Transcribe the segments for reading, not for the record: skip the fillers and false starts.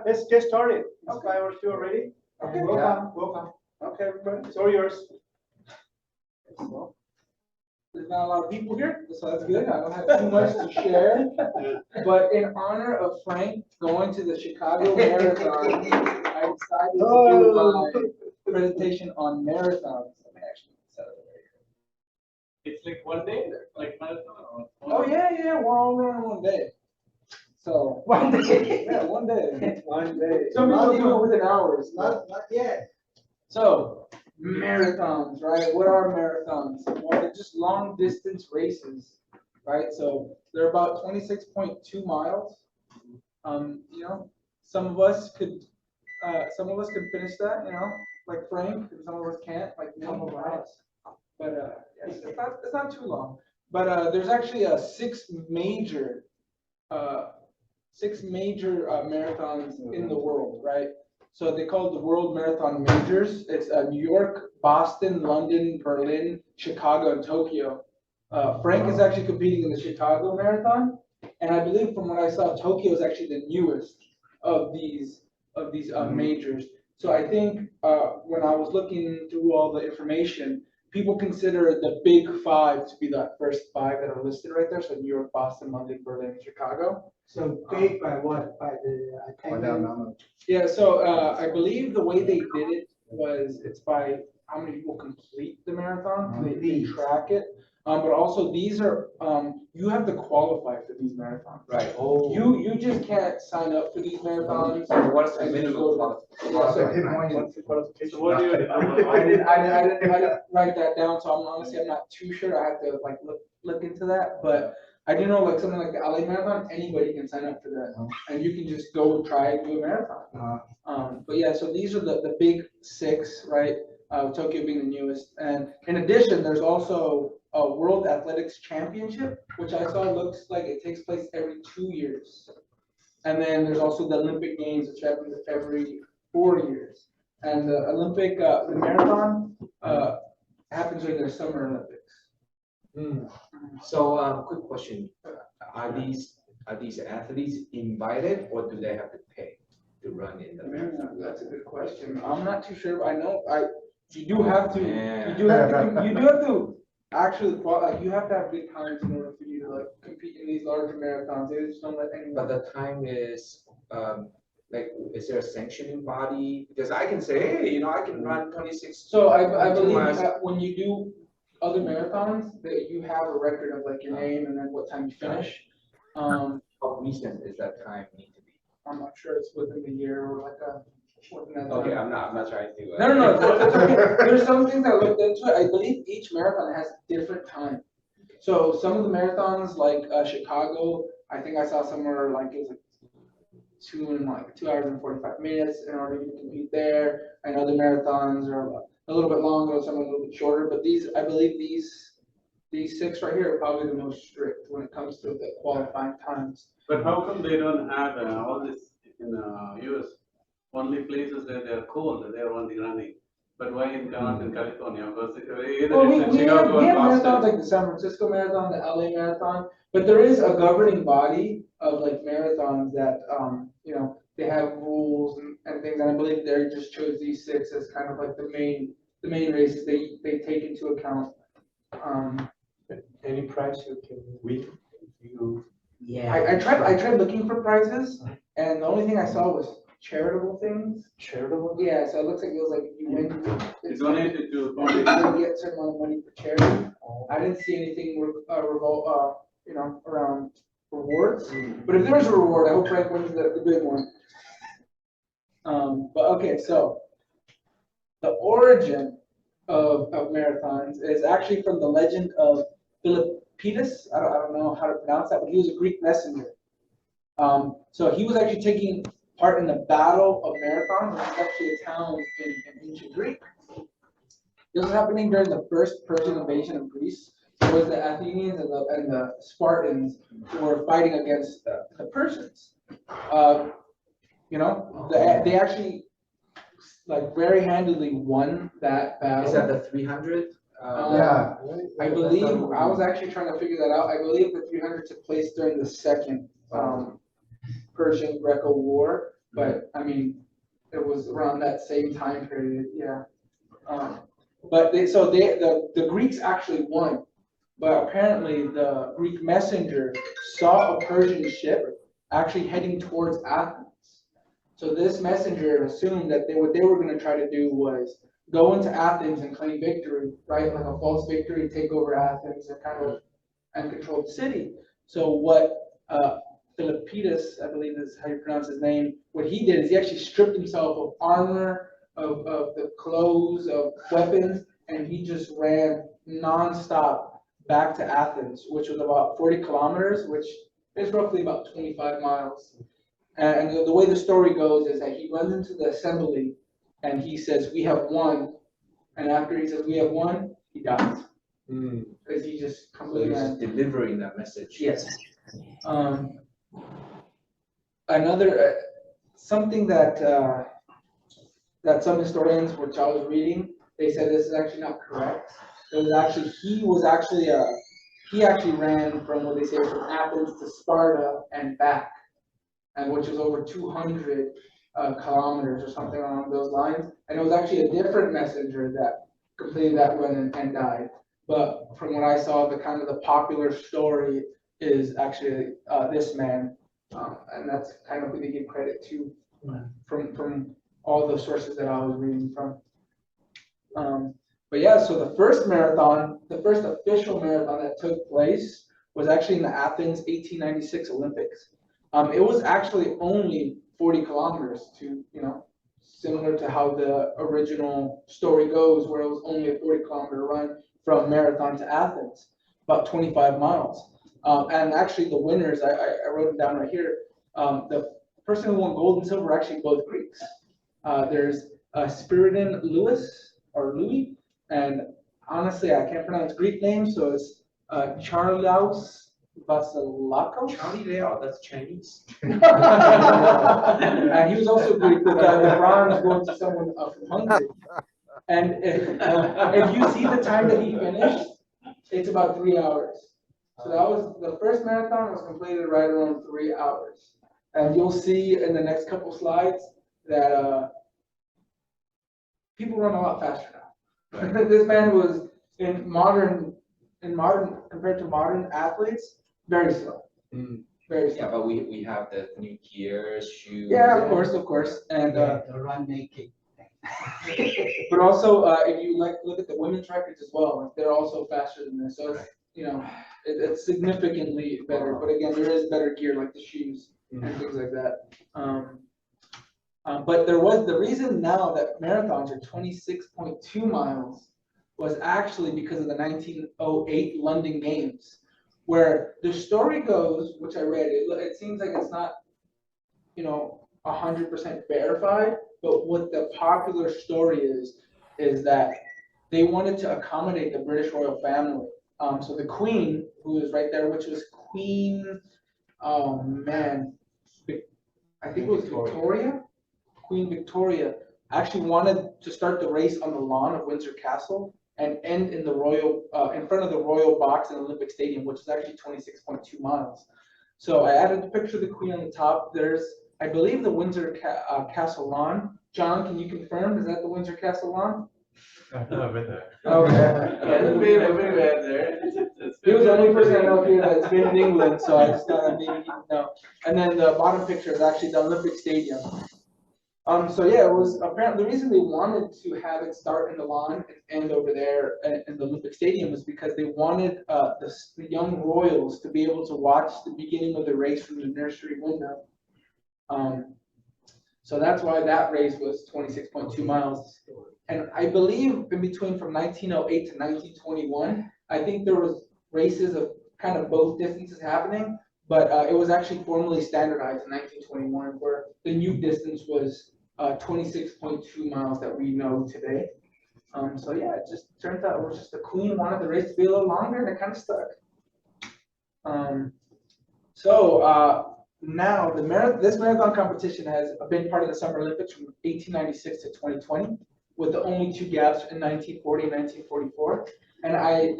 let's get started. It's 5:02 already. Okay, welcome. Okay, everybody, it's all yours. There's not a lot of people here, so that's good. I don't have too much to share. But in honor of Frank going to the Chicago Marathon, I decided to do my presentation on marathons. Let me actually set it right here. It's like one day, like marathon or? Oh, yeah, we're all running one day. So. One day. Yeah, one day. One day. Some people do it within hours. Not yet. So, marathons, right? What are marathons? Well, they're just long distance races, right? So they're about 26.2 miles. Some of us could finish that, like Frank, and some of us can't, like me. But yes, it's not too long. But there's actually six major marathons in the world, right? So they call it the World Marathon Majors. It's New York, Boston, London, Berlin, Chicago, and Tokyo. Frank is actually competing in the Chicago Marathon, and I believe from what I saw, Tokyo is actually the newest of these majors. So I think when I was looking through all the information, people consider the big five to be the first five that are listed right there. So New York, Boston, London, Berlin, and Chicago. So big by what? By the attendance? Yeah, so I believe the way they did it was it's by how many people complete the marathon. They track it. But also these are you have to qualify for these marathons. Right. Oh. You just can't sign up for these marathons. What's the minimum qualification? So what do you? I didn't write that down, so I'm not too sure. I have to like look into that, but I do know like something like the LA Marathon, anybody can sign up for that, and you can just go try and do a marathon. But yeah, so these are the big six, right? Tokyo being the newest, and in addition, there's also a World Athletics Championship, which I saw looks like it takes place every 2 years, and then there's also the Olympic Games, which happens every 4 years, and the the marathon happens during the Summer Olympics. So, quick question, are these athletes invited or do they have to pay to run in the marathon? That's a good question. I'm not too sure, but I know you do have to actually you have to have good times in order for you to like compete in these larger marathons. They just don't let anyone. But the time is, is there a sanctioning body? Because I can say, hey, I can run 26. So I believe when you do other marathons, that you have a record of like your name and then what time you finish. How recent is that time need to be? I'm not sure it's within the year or like within that Okay, time. I'm not trying to. No. That's okay. There's some things I looked into it. I believe each marathon has a different time. So some of the marathons, like Chicago, I think I saw somewhere like it was like 2 hours and 45 minutes in order to compete there. I know the marathons are a little bit longer, some are a little bit shorter, but I believe these six right here are probably the most strict when it comes to the qualifying times. But how come they don't have all this in US? Only places where they are cold, they are only running. But why in California? Because Well, we have marathons like the San Francisco Marathon, the LA Marathon, but there is a governing body of like marathons that they have rules and things, and I believe they just chose these six as kind of like the main races they take into account. Any price you can win? Yeah. I tried looking for prizes, and the only thing I saw was charitable things. Charitable? Yeah, so it looks like it was like you win. You donated to you get a certain amount of money for charity. I didn't see anything around rewards. But if there's a reward, I hope Frank wins the big one. But okay, so the origin of marathons is actually from the legend of Philippides. I don't know how to pronounce that, but he was a Greek messenger. So he was actually taking part in the Battle of Marathon, which is actually a town in ancient Greek. This was happening during the first Persian invasion of Greece. So it was the Athenians and the Spartans who were fighting against the Persians. They actually like very handedly won that battle. Is that the 300? Yeah. I believe I was actually trying to figure that out. I believe the 300 took place during the second Persian Greco War, but I mean, it was around that same time period, yeah. But the Greeks actually won, but apparently the Greek messenger saw a Persian ship actually heading towards Athens. So this messenger assumed that what they were going to try to do was go into Athens and claim victory, right? Like a false victory, take over Athens and control the city. So what Philippides, I believe is how you pronounce his name, what he did is he actually stripped himself of armor, of the clothes, of weapons, and he just ran nonstop back to Athens, which was about 40 kilometers, which is roughly about 25 miles. And the way the story goes is that he runs into the assembly and he says, "We have won." And after he says, "We have won," he dies. Because he just So completely. he's just delivering that message. Yes. Another something that that some historians, which I was reading, they said this is actually not correct. It was actually he actually ran from what they say from Athens to Sparta and back, and which was over 200 kilometers or something along those lines. And it was actually a different messenger that completed that run and died. But from what I saw, the kind of the popular story is actually this man, and that's kind of who they give credit to from all the sources that I was reading from. But yeah, so the first marathon, the first official marathon that took place was actually in the Athens 1896 Olympics. It was actually only 40 kilometers to, similar to how the original story goes, where it was only a 40-kilometer run from Marathon to Athens, about 25 miles. And actually the winners, I wrote them down right here. The person who won gold and silver were actually both Greeks. There's Spiridon Louis, and honestly, I can't pronounce Greek names, so it's Charlaus Vasilakos. Charlie Liao, that's Chinese. And he was also Greek, but the bronze going to someone from Hungary. And if you see the time that he finished, it's about 3 hours. So that was the first marathon was completed right around 3 hours. And you'll see in the next couple slides that people run a lot faster now. This man was in modern compared to modern athletes, very slow. Very slow. Yeah, but we have the new gears, shoes. Yeah, of course. And to run naked. but also if you look at the women's records as well, like they're also faster than this. So it's it's significantly better. But again, there is better gear like the shoes and things like that. But there was the reason now that marathons are 26.2 miles was actually because of the 1908 London Games, where the story goes, which I read, it seems like it's not, 100% verified, but what the popular story is that they wanted to accommodate the British royal family. So the Queen, who is right there, which was Queen, oh man, I think it was Victoria. Queen Victoria actually wanted to start the race on the lawn of Windsor Castle and end in the royal, in front of the royal box in Olympic Stadium, which is actually 26.2 miles. So I added the picture of the Queen on the top. There's, I believe, the Windsor Castle lawn. John, can you confirm? Is that the Windsor Castle lawn? I've never been there. Okay. I've been everywhere there. He was the only person I know here that's been in England, so I just thought that maybe he would know. And then the bottom picture is actually the Olympic Stadium. So yeah, it was apparently the reason they wanted to have it start in the lawn and end over there in the Olympic Stadium was because they wanted the young royals to be able to watch the beginning of the race from the nursery window. So that's why that race was 26.2 miles. And I believe in between from 1908 to 1921, I think there was races of kind of both distances happening, but it was actually formally standardized in 1921, where the new distance was 26.2 miles that we know today. So yeah, it just turned out it was just the Queen wanted the race to be a little longer, and it kind of stuck. Now this marathon competition has been part of the Summer Olympics from 1896 to 2020, with the only two gaps in 1940 and 1944. And I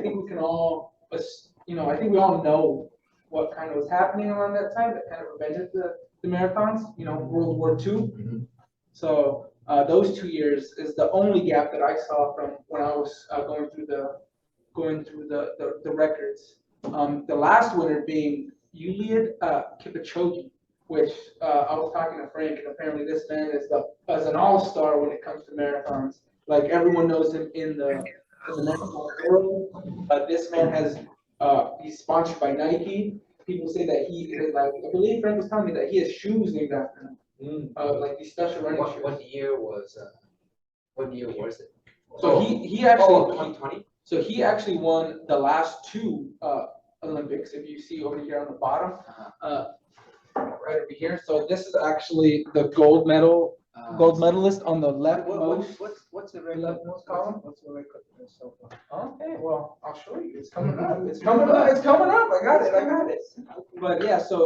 think we can all, I think we all know what kind of was happening around that time that kind of prevented the marathons, World War II. Mhm. So those 2 years is the only gap that I saw from when I was going through the records. The last winner being Eliud Kipchoge, which I was talking to Frank, and apparently this man is an all-star when it comes to marathons. Like everyone knows him in the marathon world. This man he's sponsored by Nike. People say that I believe Frank was telling me that he has shoes named after him. Like these special running shoes. What year was it? So he actually 2020. So he actually won the last two Olympics. If you see over here on the bottom, right over here. So this is actually the gold medalist on the left most. What's the leftmost column? What's the record so far? Okay, well, I'll show you. It's coming up. It's coming up. It's coming up. I got it. But yeah, so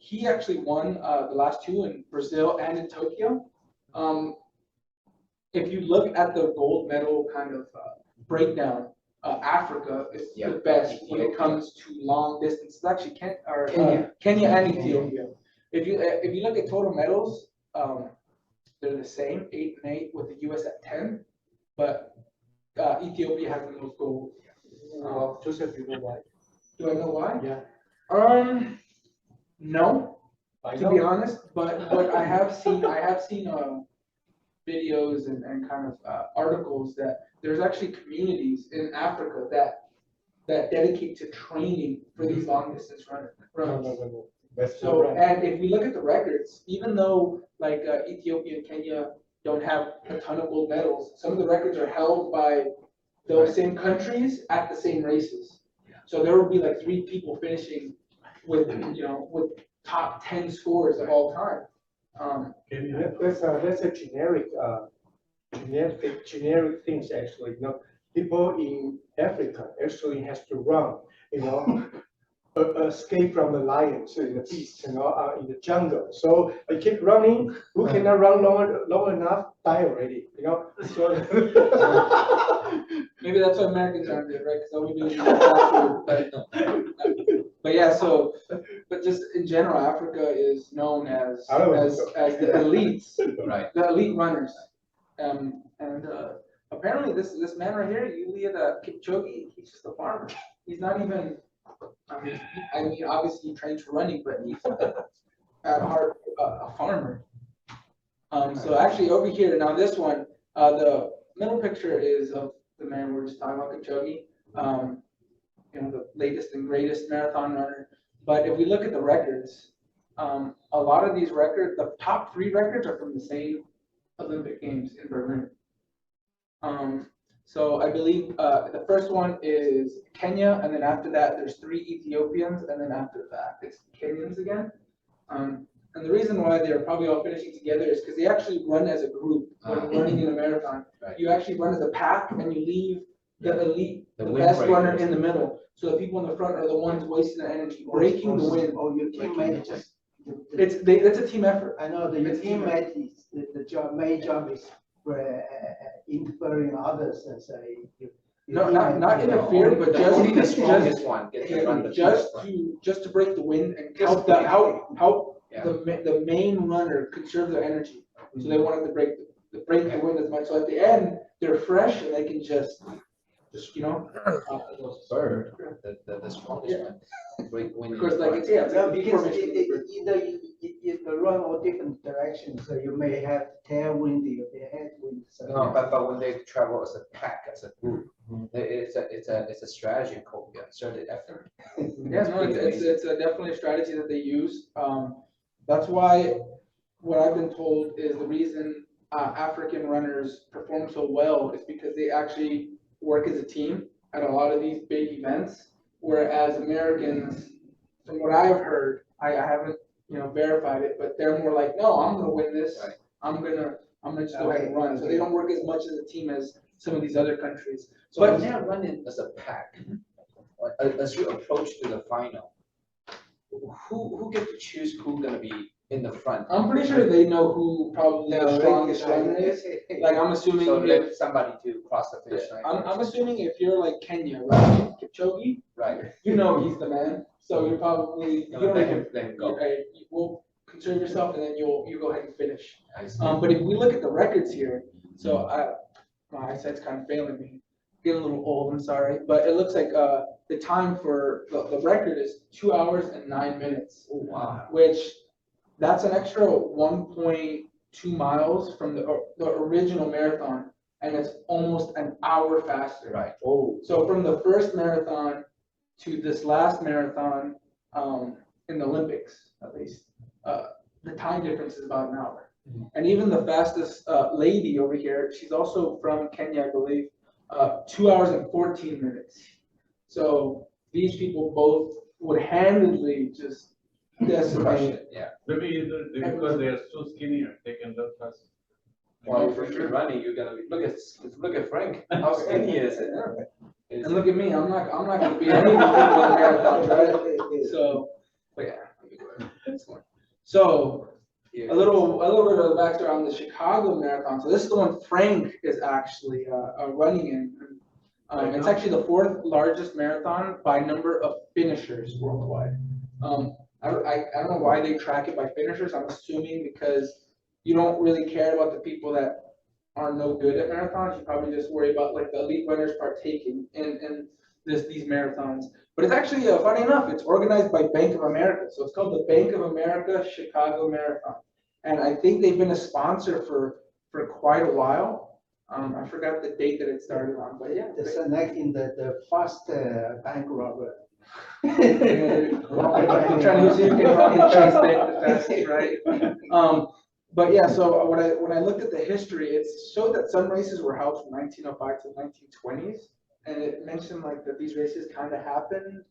he actually won the last two in Brazil and in Tokyo. If you look at the gold medal kind of breakdown, Africa is the best when it comes to long distance. It's actually Kenya and Ethiopia. If you look at total medals, they're the same, 8 and 8, with the U.S. at 10, but Ethiopia has the most gold. Joseph, you know why? Do I know why? Yeah. No, to be honest, but I have seen videos and kind of articles that there's actually communities in Africa that dedicate to training for these long distance runners. No. That's So, right. and if we look at the records, even though like Ethiopia and Kenya don't have a ton of gold medals, some of the records are held by those same countries at the same races. So there will be like 3 people finishing with top 10 scores of all time. That's a generic things actually. People in Africa actually has to run, escape from the lions and the beasts, in the jungle. So I keep running. Who cannot run long enough die already, So Maybe that's what Americans aren't doing, right? Because all we do is but yeah, but just in general, Africa is known as the elites, Right. the elite runners. And apparently this man right here, Eliud Kipchoge, he's just a farmer. He's not even. I mean, obviously he trains for running, but he's at heart a farmer. So actually over here, now this one, the middle picture is of the man we're just talking about, Kipchoge, the latest and greatest marathon runner. But if we look at the records, a lot of these records, the top 3 records are from the same Olympic Games in Berlin. So I believe the first one is Kenya, and then after that there's 3 Ethiopians, and then after that it's Kenyans again. And the reason why they're probably all finishing together is because they actually run as a group when running in a marathon. Right. You actually run as a pack, and you leave the elite, the wind best breakers runner in the middle. So the people in the front are the ones wasting their energy, breaking the wind. Oh, your teammate just. It's a team effort. I know that your teammate is the main job is interfering others and say. No, not interfere, but Only the just strongest one gets to run the just to break the wind and Just help Yeah. the main runner conserve their energy. So they wanted to break the wind as much. So at the end, they're fresh and they can just bird, the strongest one. Break wind. of course, like it's No, like because formation. you run all different directions, so you may have tailwind, you may have headwind. So No, but when they travel as a pack, as a group, it's a strategy called concerted effort. Yeah, no, it's definitely a strategy that they use. That's why what I've been told is the reason African runners perform so well is because they actually work as a team at a lot of these big events, whereas Americans, from what I've heard, I haven't verified it, but they're more like, no, I'm gonna win this. Right. I'm gonna just go ahead and run. So they don't work as much as a team as some of these other countries. So when they're running as a pack, as you approach to the final, who gets to choose who's gonna be in the front? I'm pretty sure they know who probably the strongest runner is. Like I'm assuming So if, let somebody to cross the finish line. I'm assuming if you're like Kenya, right? Kipchoge, Right. he's the man. So you're probably, you don't even, Let him go. you will conserve yourself and then you go ahead and finish. I see. But if we look at the records here, so my eyesight's kind of failing me. Getting a little old, I'm sorry, but it looks like the time for the record is 2 hours and 9 minutes. Oh, wow. Which that's an extra 1.2 miles from the original marathon, and it's almost an hour faster. Right. Oh. So from the first marathon to this last marathon, in the Olympics, at least, the time difference is about an hour. And even the fastest lady over here, she's also from Kenya, I believe, 2 hours and 14 minutes. So these people both would handedly just decimate. Yeah. Maybe because they are so skinnier, they can run fast. Well, if you're running, you're gonna be, look at Frank, how skinny he is. And look at me, I'm not gonna be any of the people in the marathons, right? So, but yeah. So, a little bit of the backstory on the Chicago Marathon. So this is the one Frank is actually running in. It's actually the 4th largest marathon by number of finishers worldwide. I don't know why they track it by finishers. I'm assuming because you don't really care about the people that are no good at marathons. You probably just worry about like the elite runners partaking in these marathons. But it's actually, funny enough, it's organized by Bank of America. So it's called the Bank of America Chicago Marathon. And I think they've been a sponsor for quite a while. I forgot the date that it started on, but yeah. It's in the first bank robber. Trying to see who can run the fastest, right? But yeah, so when I looked at the history, it showed that some races were held from 1905 to 1920s, and it mentioned like that these races kind of happened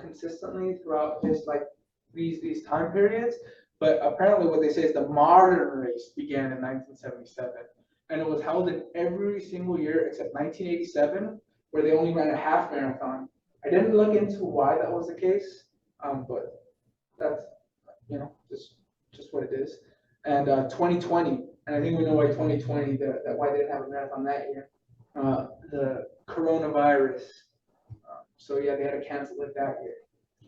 consistently throughout these time periods. But apparently, what they say is the modern race began in 1977, and it was held in every single year except 1987, where they only ran a half marathon. I didn't look into why that was the case, but that's just what it is. And 2020, and I think we know why 2020 why they didn't have a marathon that year. The coronavirus. So yeah, they had to cancel it that year.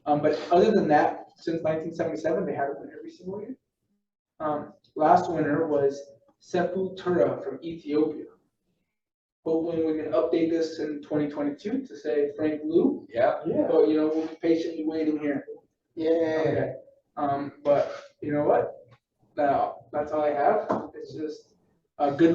But other than that, since 1977, they had it every single year. Last winner was Sefu Tura from Ethiopia. Hopefully we can update this in 2022 to say Frank Liu. Yeah. But we'll be patiently waiting here. Yeah. Okay. But you know what? That's all I have. It's just a good